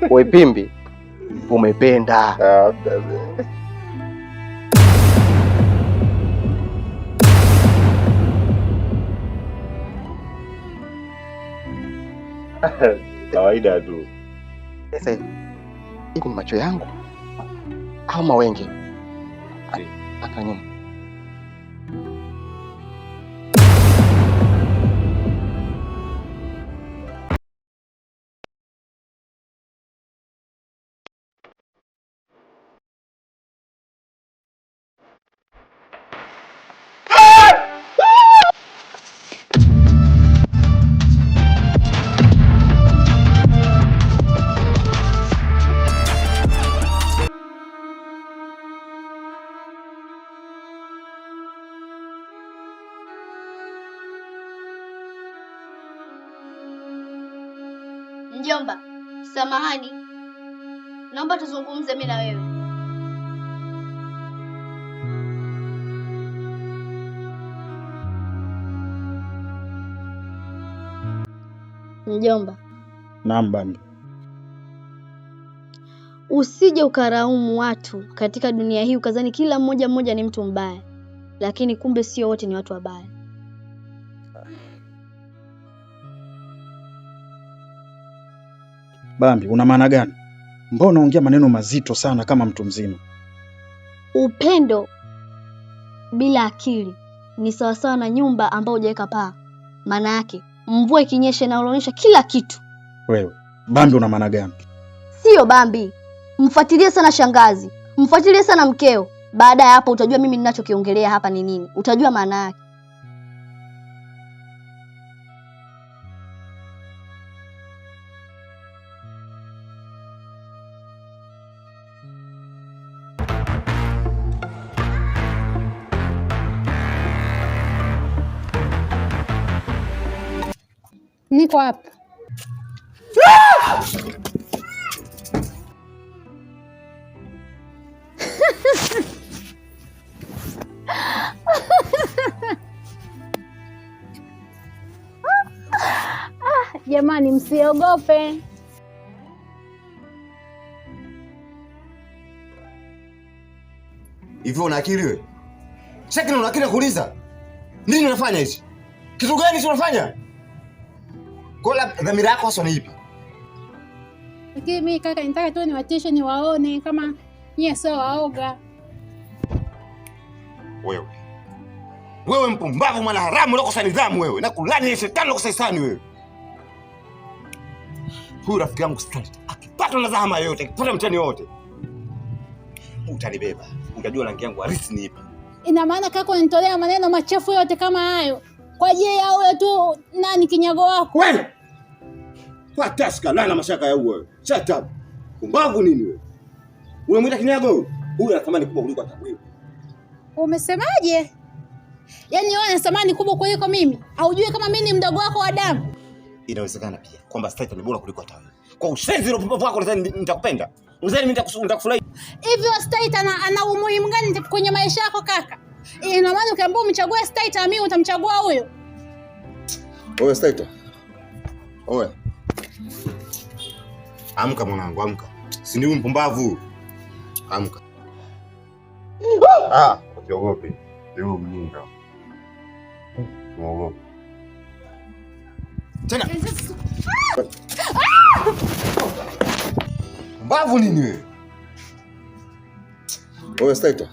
Wewe Pimbi, umependa. Kawaida tu. Sasa iko macho yangu au mawenge? Aka nyuma. Mjomba, samahani. Naomba tuzungumze mimi na wewe. Mjomba. Naam Bambi. Usije ukaraumu watu katika dunia hii ukazani kila mmoja ni mtu mbaya. Lakini kumbe sio wote ni watu wabaya. Bambi, una maana gani? Mbona unaongea maneno mazito sana kama mtu mzima? Upendo bila akili ni sawasawa na nyumba ambayo hujaweka paa. Maana yake mvua ikinyesha inaonyesha kila kitu. Wewe, Bambi una maana gani? Sio Bambi. Mfuatilie sana shangazi. Mfuatilie sana mkeo. Baada ya hapo utajua mimi ninachokiongelea hapa ni nini. Utajua maana yake. Niko hapa. Jamani, msiogope. Hivyo una akili wewe? Sasa una akili kuuliza? Nini unafanya hichi? Kitu gani unafanya? Kola dhamira yako hasa ni ipi? Lakini mimi kaka nitaka tu niwatishe niwaone kama nyie sio waoga. Wewe mpumbavu mwana haramu unakosa nidhamu wewe. Na kulani ni shetani unakosa hisani wewe. Huyu rafiki yangu straight. Akipata na zahama yote, akipata mtani wote. Utanibeba. Unajua rangi yangu harisi ni ipi? Ina maana kaka unanitolea maneno machafu yote kama hayo kwa ajili ya wewe tu nani kinyago wako? Wewe. Fataska lana mashaka ya wewe. Shut up. Kumbavu nini wewe? Unamwita kinyago? Huyu ana thamani kubwa kuliko hata wewe. Umesemaje? Yaani wewe una thamani kubwa kuliko mimi? Haujui kama mimi ni mdogo wako wa damu? Inawezekana pia kwamba Staita ni bora kuliko hata wewe. Kwa ushenzi ule pumbavu wako nadhani nitakupenda. Nadhani mimi nitakufurahi. Hivyo Staita ana umuhimu gani kwenye maisha yako kaka? Ina maana ukiambiwa umchague Staita mimi utamchagua huyo? Oe Staita. Oe. Amka mwanangu, amka. Si ndio mpumbavu. Amka. Usiogope. Leo mjinga. Muogope. Tena. Mbavu nini wewe? Oe Staita.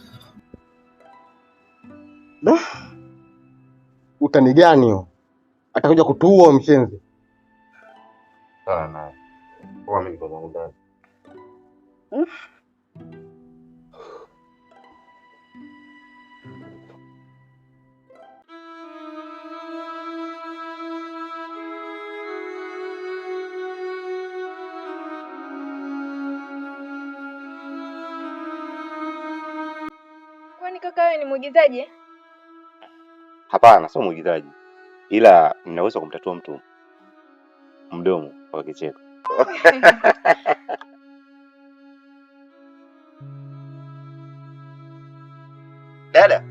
Utani gani huo? Atakuja kutuua mshenzi. Sana naye. Kwa mimi niko zangu ndani. Kwani kaka wewe ni mwigizaji? Hapana, sio mwigizaji. Ila ninaweza kumtatua mtu mdomo kwa kicheko. Dada.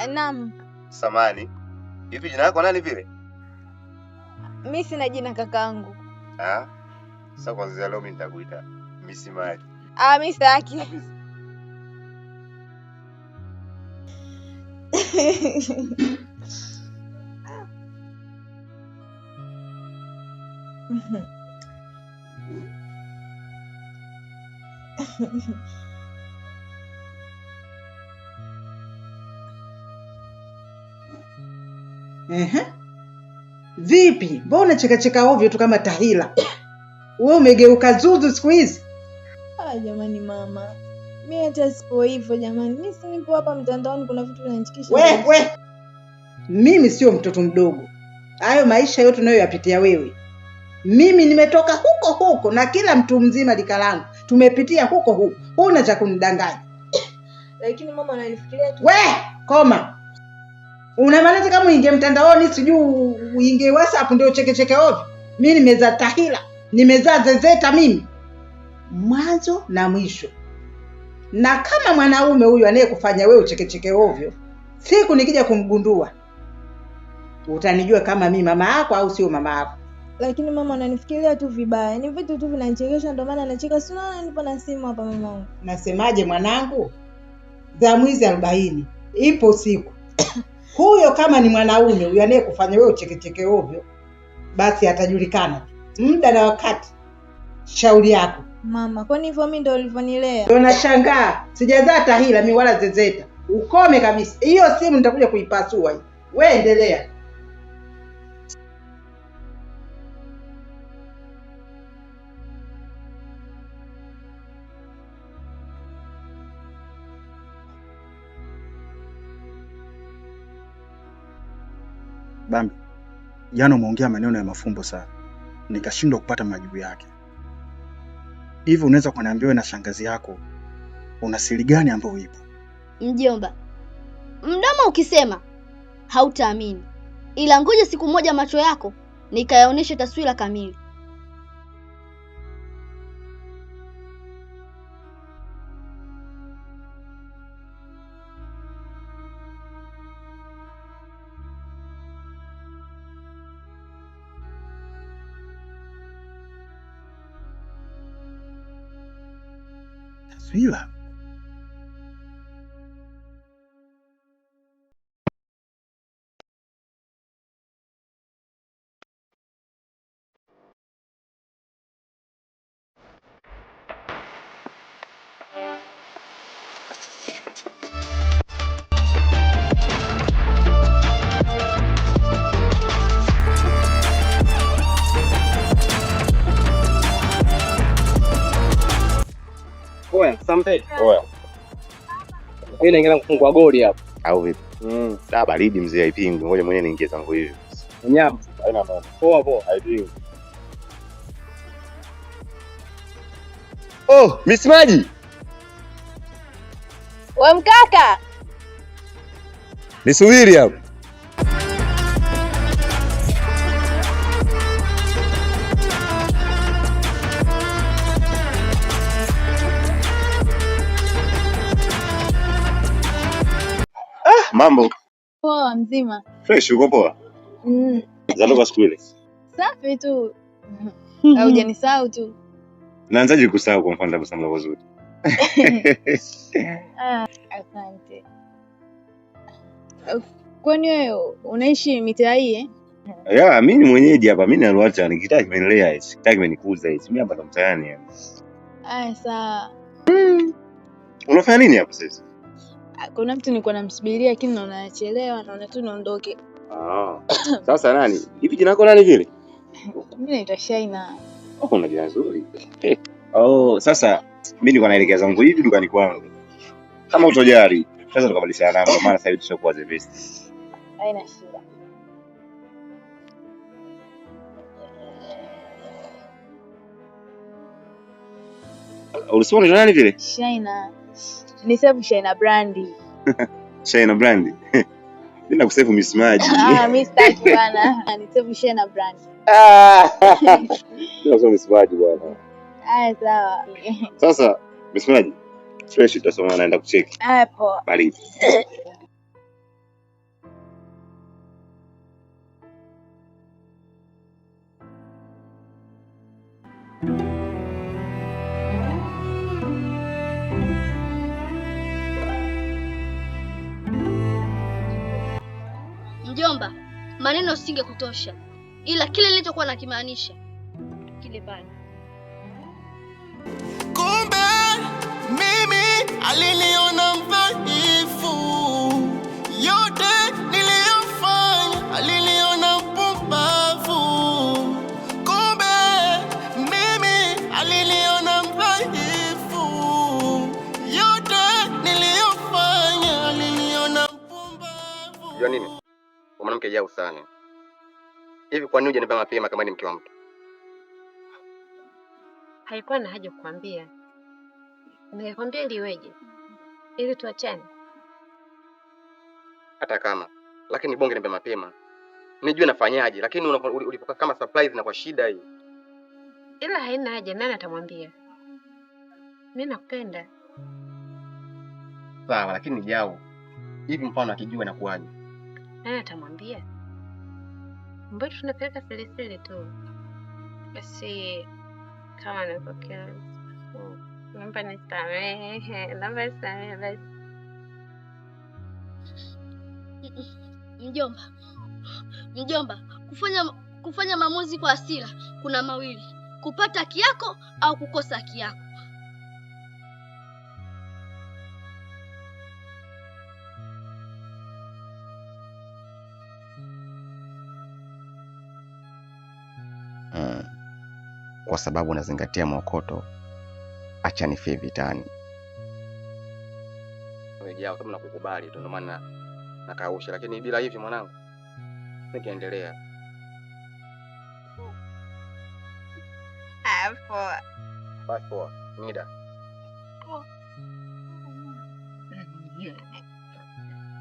Naam. Samani. Hivi jina lako nani vile? Mimi sina jina kakaangu. Sasa kwanza leo mimi nitakuita Miss Maji. Mimi sitaki. Vipi? Mbona cheka ovyo tu kama tahila? Wewe umegeuka zuzu siku hizi? Jamani mama. Mimi hata sipo hivyo jamani. Mimi si nipo hapa mtandaoni kuna vitu vinanichikisha. We. Mimi sio mtoto mdogo. Hayo maisha yote unayoyapitia wewe. Mimi nimetoka huko na kila mtu mzima likalangu. Tumepitia huko. Huna cha kunidanganya. Lakini mama ananifikiria tu. We, koma. Unamaanisha kama uingie mtandaoni sijui uingie WhatsApp ndio cheke ovyo? Mimi nimezaa tahila, nimezaa zezeta mimi. Mwanzo na mwisho. Na kama mwanaume huyu anayekufanya wewe cheke ovyo, siku nikija kumgundua utanijua kama mimi mama yako au sio mama yako. Lakini mama ananifikiria tu vibaya. Ni vitu tu vinanichekesha ndio maana anacheka. Si unaona nipo na simu hapa mama. Nasemaje mwanangu? Za mwizi 40. Ipo siku. Huyo kama ni mwanaume huyo anayekufanya wewe cheke ovyo, basi atajulikana muda na wakati. Shauri yako. Mama, kwani hivyo mimi ndio ulivyonilea? Ndio nashangaa. Sijazaa tahila mimi wala zezeta. Ukome kabisa. Hiyo simu nitakuja kuipasua hii. Wewe endelea. Bambi, jana umeongea maneno ya mafumbo sana. Nikashindwa kupata majibu yake. Hivi unaweza kuniambia wewe na shangazi yako una siri gani ambayo ipo? Mjomba, mdomo ukisema hautaamini. Ila ngoja siku moja macho yako nikayaoneshe taswira kamili. Taswira? Oya, sampe. Oya. Mimi naingia kufungua goli hapa. Au vipi? Baridi mzee haipingwi. Ngoja mwenyewe niingie zangu hivi. Nyama. Haina mambo. Poa. Haipingwi. Oh, Miss Maji. Wewe mkaka. Nisubiri hapo. Mambo. Poa mzima. Fresh, uko poa? Zaloka siku ile. Safi tu. Haujanisahau tu. Naanzaje kusahau kwa mfano tabasamu lako zuri? Asante. Kwani wewe unaishi mitaa hii eh? Ya, mimi ni mwenyeji hapa. Mimi ni Alwacha, nikitaka kimenilea hichi. Kitaki kimenikuza hichi. Mimi hapa ndo mtaani yani. Sawa. Unafanya nini hapa sasa? Kuna mtu nilikuwa namsubiria lakini naona anachelewa, naona tu naondoke. Sasa nani? Hivi jina lako nani vile? Mimi naitwa Shaina. Una jina zuri. Sasa mimi nilikuwa naelekea zangu hivi dukani kwangu. Kama utojari, sasa tukabadilishana namba maana sasa hivi tushakuwa the best. Haina shida. Ulisema ni nani vile? Shaina. Ni save Shaina Brandi. Shaina Brandi. Mimi nakusefu Miss Maji. Mimi sitaki bana. Ni save Shaina Brandi. Ndio Miss Maji bwana. Sawa. Sasa Miss Maji, fresh tutasoma naenda kucheki. Poa. Baridi. Mjomba, maneno singe kutosha, ila kile nilichokuwa nakimaanisha kile pale. Kumbe mimi aliniona mdhaifu, yote niliyofanya aliniona mpumbavu. Kumbe mimi aliniona mdhaifu, yote niliyofanya aliniona mpumbavu. Unajua nini? Mwanamke jao sana. Hivi kwa nini hujaniambia mapema kama ni mke wa mtu? Haikuwa na haja kukwambia. Ningekwambia ili weje? Ili tuachane. Hata kama. Lakini bonge niambia mapema. Nijue nafanyaje, lakini ulipoka kama surprise na kwa shida hii. Ila haina haja, nani atamwambia? Mimi nakupenda. Sawa, lakini ni jao. Hivi mfano akijua na kuaje? Nani atamwambia? Mbona tunapeleka siri tu. Basi kama napokea. Naomba nisamehe. Naomba nisamehe basi. Mjomba, kufanya maamuzi kwa hasira kuna mawili: kupata haki yako au kukosa haki yako. Kwa sababu nazingatia mwokoto, acha nifie vitani. Umejaa kama nakukubali tu, ndio maana nakausha, lakini bila hivi mwanangu nikiendelea. Poa. Basi poa. Nida.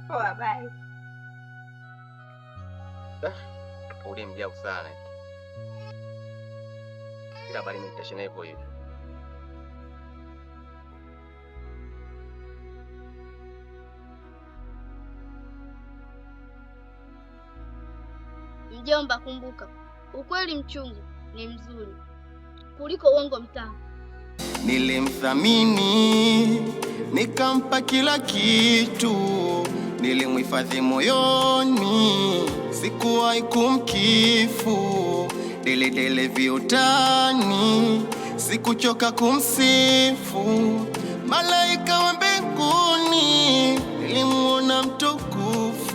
Poa, bye. Uli mjao sana. Kila bali nitashina hivyo hivi. Mjomba, kumbuka, ukweli mchungu ni mzuri kuliko uongo mtamu. Nilimthamini, nikampa kila kitu, nilimhifadhi moyoni, sikuwahi kumkifu. Dele viutani, sikuchoka kumsifu. Malaika wa mbinguni, nilimuona mtu